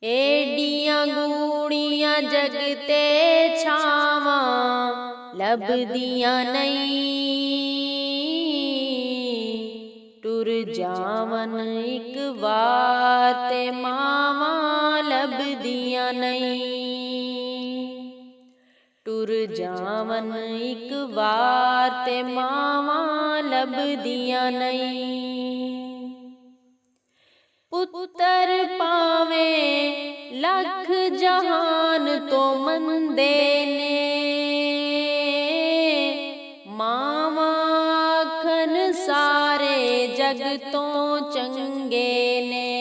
एडियां गूड़ियां जगते छावां लभदियां नहीं। टुर जावन एक बार ते मावां लभदियां नहीं। टुर जावन एक बार ते मावां लभदियां नहीं। पुत्तर पावे लख जहान तो मंदे ने, मावां आखन सारे जग तो चंगे ने।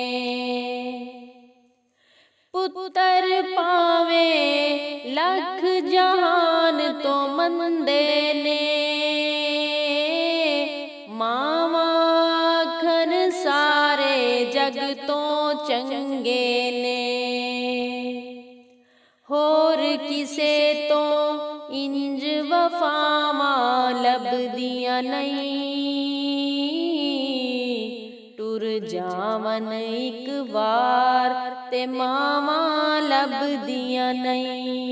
पुत्तर पावे लख जहान तो मंदे ने, मावां आखन सारे जग तो चंगे ने। होर किसे तो इंज वफावां लभदियां नहीं। टुर जावन एक बार ते मावां लभदियां नहीं।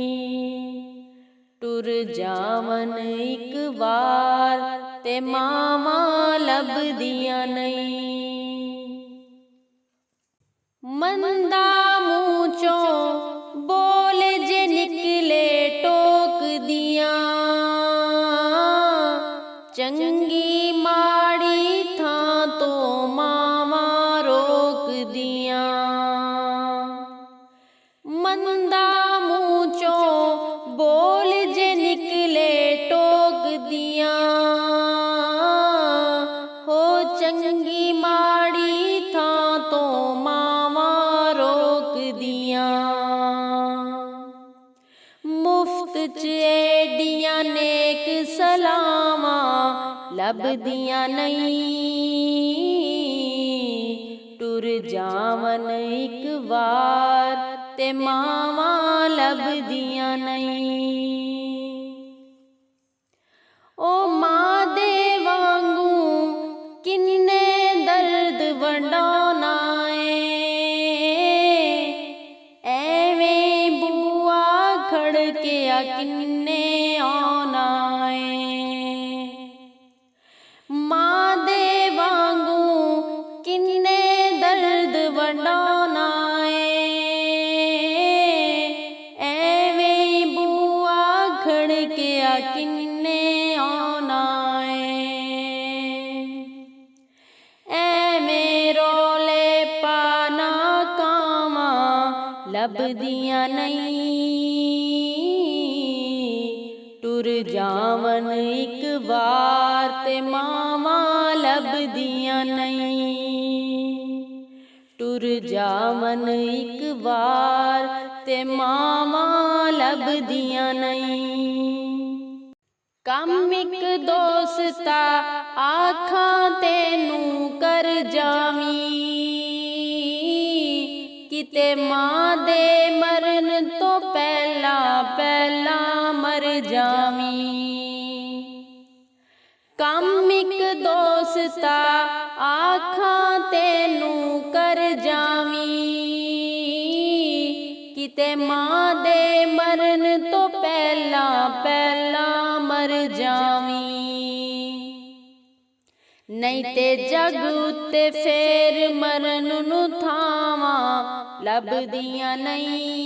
टुर जावन एक बार ते मावां लभदियां नहीं। मंदा मुँह चों बोल जे निकले टोक दियां, चंगी माड़ी थां तो मावां रोक दियां। मंदा मुँह चों बोल जे निकले टोक दियां, हो चंगी माड़ी थां तो मावां रोक दियां। मुफ्त च एडियां नेक सलावां लभदियां नहीं। टुर जावन एक बार ते मावां लभदियां नहीं। ओ मां दे वांगू किन्ने दर्द वंडाना एवें बुआ खड़किया किन्ने आना मां दे वांगू किन्ने दर्द वंडाना एवें बुआ खड़किया किन्ने आना एवें रोले पाना कावां लभदियां नहीं। टुर जावन एक बार ते मावां लभदियां नहीं। टुर जावन एक बार ते मावां लभदियां नहीं। कम एक दोस्ता आखां तेनू कर जावी, किते मां दे मरन तो पहला पहला मर जावी। कम एक दोस्ता आखां तेनू कर जावी, किते मां दे मरन तो पहला पहला मर जावी। नहीं ते जग उत्ते फेर मरन नू थावां लभदियां नहीं।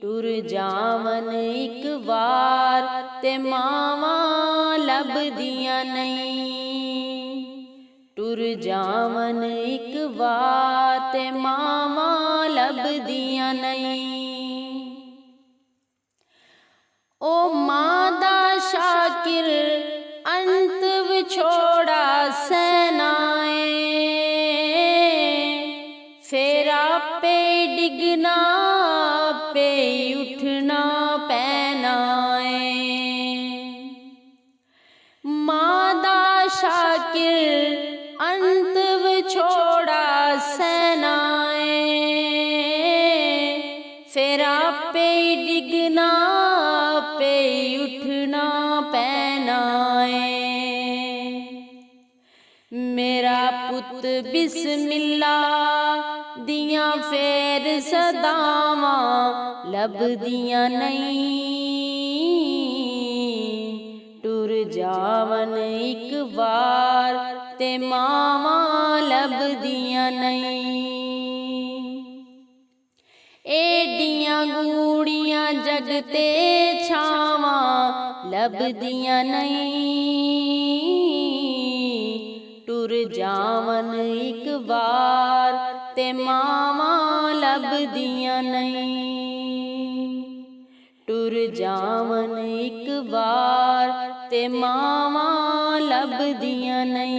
टुर जावन एक बार ते मावां लभदियां नहीं। टुर जावन एक बार ते मावां लभदियां नहीं। ओ मां दा शाकिर अंत विछोड़ा सहनाए, फिर आपे डिगना पे उठना पैना मां दा शाकिर अंत विछोड़ा सहनाए, फिर आपे डिगना पे उठना पैना मेरा पुत बिस्मिल्लाह ਦੀਆਂ ਫੇਰ ਸਦਾਵਾਂ ਲੱਭਦੀਆਂ ਨਹੀਂ। ਟੁਰ ਜਾਵਨ ਇੱਕ ਵਾਰ ਤੇ ਮਾਵਾਂ ਲੱਭਦੀਆਂ ਨਹੀਂ। ਏਡੀਆਂ ਗੂੜੀਆਂ ਜਗ ਤੇ ਛਾਵਾਂ ਲੱਭਦੀਆਂ ਨਹੀਂ। ਟੁਰ ਜਾਵਨ ਇੱਕ ਵਾਰ ਤੇ ਮਾਵਾਂ ਲੱਭਦੀਆਂ ਨਹੀਂ। ਟੁਰ ਜਾਵਨ ਇੱਕ ਵਾਰ ਤੇ ਮਾਵਾਂ ਲੱਭਦੀਆਂ ਨਹੀਂ।